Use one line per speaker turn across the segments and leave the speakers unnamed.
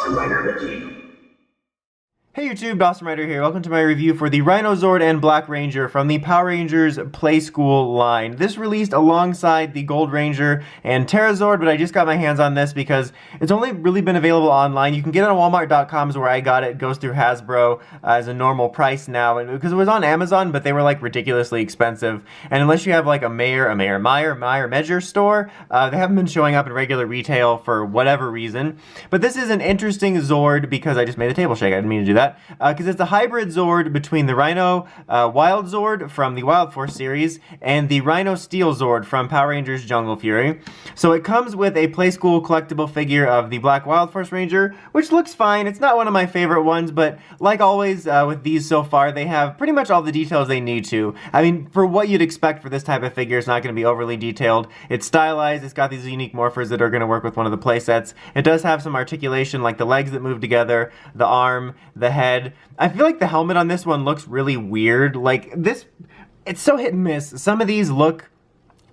Dawson Rider Wiki.
Hey YouTube, Dawson Rider here. Welcome to my review for the Rhino Zord and Black Ranger from the Power Rangers Playskool line. This released alongside the Gold Ranger and Zord, but I just got my hands on this because it's only really been available online. You can get it on Walmart.com is where I got it. It goes through Hasbro as a normal price now, and because it was on Amazon, but they were like ridiculously expensive. And unless you have like a Meyer Measure store, they haven't been showing up in regular retail for whatever reason. But this is an interesting Zord because I just made the table shake. I didn't mean to do that. Because it's a hybrid Zord between the Rhino Wild Zord from the Wild Force series and the Rhino Steel Zord from Power Rangers Jungle Fury. So it comes with a Playskool collectible figure of the Black Wild Force Ranger, which looks fine. It's not one of my favorite ones, but like always with these so far, they have pretty much all the details they need to. I mean, for what you'd expect for this type of figure, it's not going to be overly detailed. It's stylized, it's got these unique morphers that are going to work with one of the playsets. It does have some articulation, like the legs that move together, the arm, the head. I feel like the helmet on this one looks really weird. Like this, it's so hit and miss. Some of these look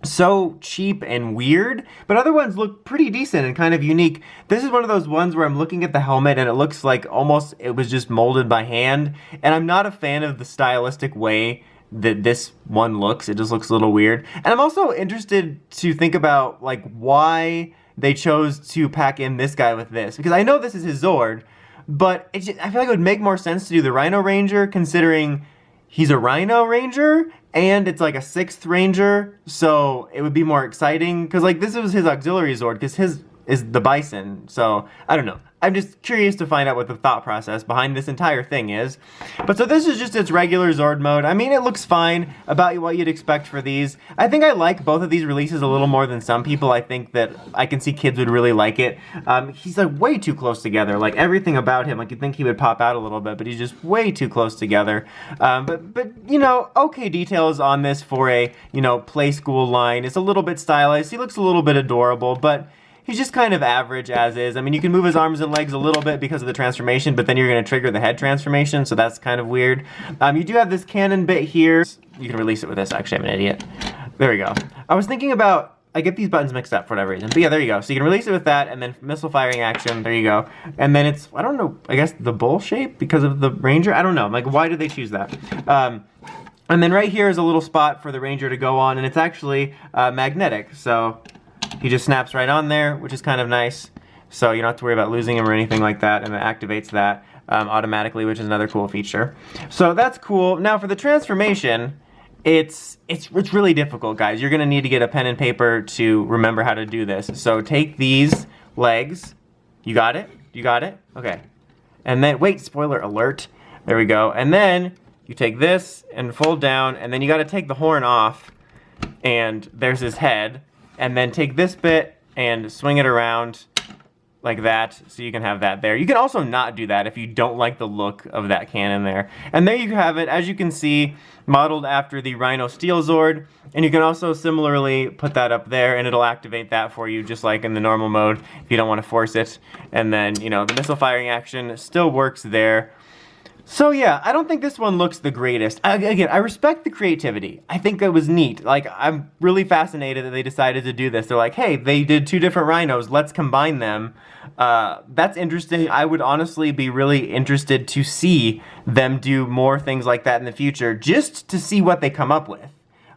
so cheap and weird, but other ones look pretty decent and kind of unique. This is one of those ones where I'm looking at the helmet and it looks like almost it was just molded by hand, and I'm not a fan of the stylistic way that this one looks. It just looks a little weird. And I'm also interested to think about like why they chose to pack in this guy with this, because I know this is his Zord, but I feel like it would make more sense to do the Rhino Ranger, considering he's a Rhino Ranger, and it's like a 6th Ranger, so it would be more exciting, because like this was his auxiliary Zord, because his is the Bison, so I don't know. I'm just curious to find out what the thought process behind this entire thing is. But so this is just its regular Zord mode. I mean, it looks fine, about what you'd expect for these. I think I like both of these releases a little more than some people. I think that I can see kids would really like it. He's like way too close together. Like everything about him, like you'd think he would pop out a little bit, but he's just way too close together. But you know, okay details on this for a, you know, Playskool line. It's a little bit stylized. He looks a little bit adorable, but he's just kind of average as is. I mean, you can move his arms and legs a little bit because of the transformation, but then you're going to trigger the head transformation, so that's kind of weird. You do have this cannon bit here. You can release it with this. Actually, I'm an idiot. There we go. I was thinking about, I get these buttons mixed up for whatever reason. But yeah, there you go. So you can release it with that, and then missile firing action. There you go. And then it's, I don't know, I guess the bull shape because of the Ranger? I don't know. Like, why did they choose that? And then right here is a little spot for the Ranger to go on, and it's actually magnetic. So he just snaps right on there, which is kind of nice. So you don't have to worry about losing him or anything like that, and it activates that automatically, which is another cool feature. So that's cool. Now for the transformation, it's really difficult, guys. You're gonna need to get a pen and paper to remember how to do this. So take these legs. You got it? You got it? Okay. And then, wait, spoiler alert. There we go. And then you take this and fold down, and then you gotta take the horn off, and there's his head. And then take this bit and swing it around like that, so you can have that there. You can also not do that if you don't like the look of that cannon there. And there you have it, as you can see, modeled after the Rhino Steel Zord. And you can also similarly put that up there, and it'll activate that for you, just like in the normal mode, if you don't want to force it. And then, you know, the missile firing action still works there. So yeah, I don't think this one looks the greatest. Again, I respect the creativity. I think it was neat. Like, I'm really fascinated that they decided to do this. They're like, hey, they did 2 different rhinos, let's combine them. That's interesting. I would honestly be really interested to see them do more things like that in the future, just to see what they come up with.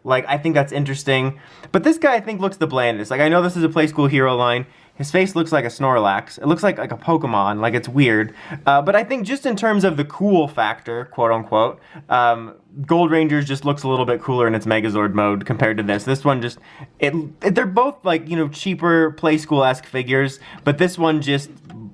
Like, I think that's interesting. But this guy, I think, looks the blandest. Like, I know this is a Playskool hero line. His face looks like a Snorlax. It looks like a Pokemon, like it's weird. But I think just in terms of the cool factor, quote unquote, Gold Rangers just looks a little bit cooler in its Megazord mode compared to this. This one just, they're both like, you know, cheaper Playskool-esque figures, but this one just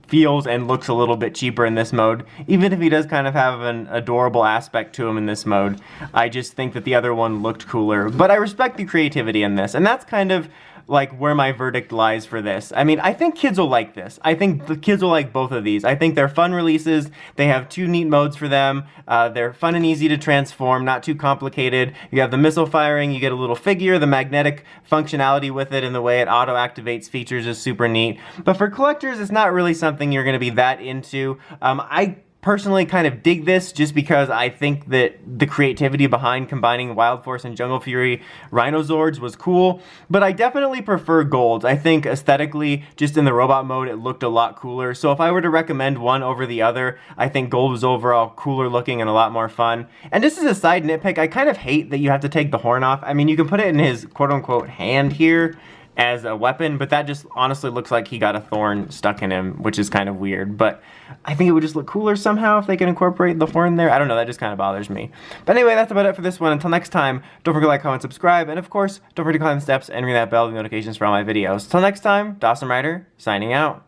feels and looks a little bit cheaper in this mode. Even if he does kind of have an adorable aspect to him in this mode, I just think that the other one looked cooler. But I respect the creativity in this, and that's kind of like where my verdict lies for this. I mean, I think kids will like this. I think the kids will like both of these. I think they're fun releases. They have 2 neat modes for them. They're fun and easy to transform, not too complicated. You have the missile firing, you get a little figure, the magnetic functionality with it, and the way it auto-activates features is super neat. But for collectors, it's not really something you're gonna be that into. I personally kind of dig this just because I think that the creativity behind combining Wild Force and Jungle Fury Rhino Zords was cool, but I definitely prefer Golds. I think aesthetically, just in the robot mode, it looked a lot cooler. So if I were to recommend one over the other, I think Gold was overall cooler looking and a lot more fun. And just as a side nitpick, I kind of hate that you have to take the horn off. I mean, you can put it in his quote-unquote hand here as a weapon, but that just honestly looks like he got a thorn stuck in him, which is kind of weird. But I think it would just look cooler somehow if they could incorporate the horn there. I don't know, that just kind of bothers me. But anyway, that's about it for this one. Until next time, don't forget to like, comment, subscribe, and of course, don't forget to climb the steps and ring that bell with notifications for all my videos. Till next time, Dawson Rider, signing out.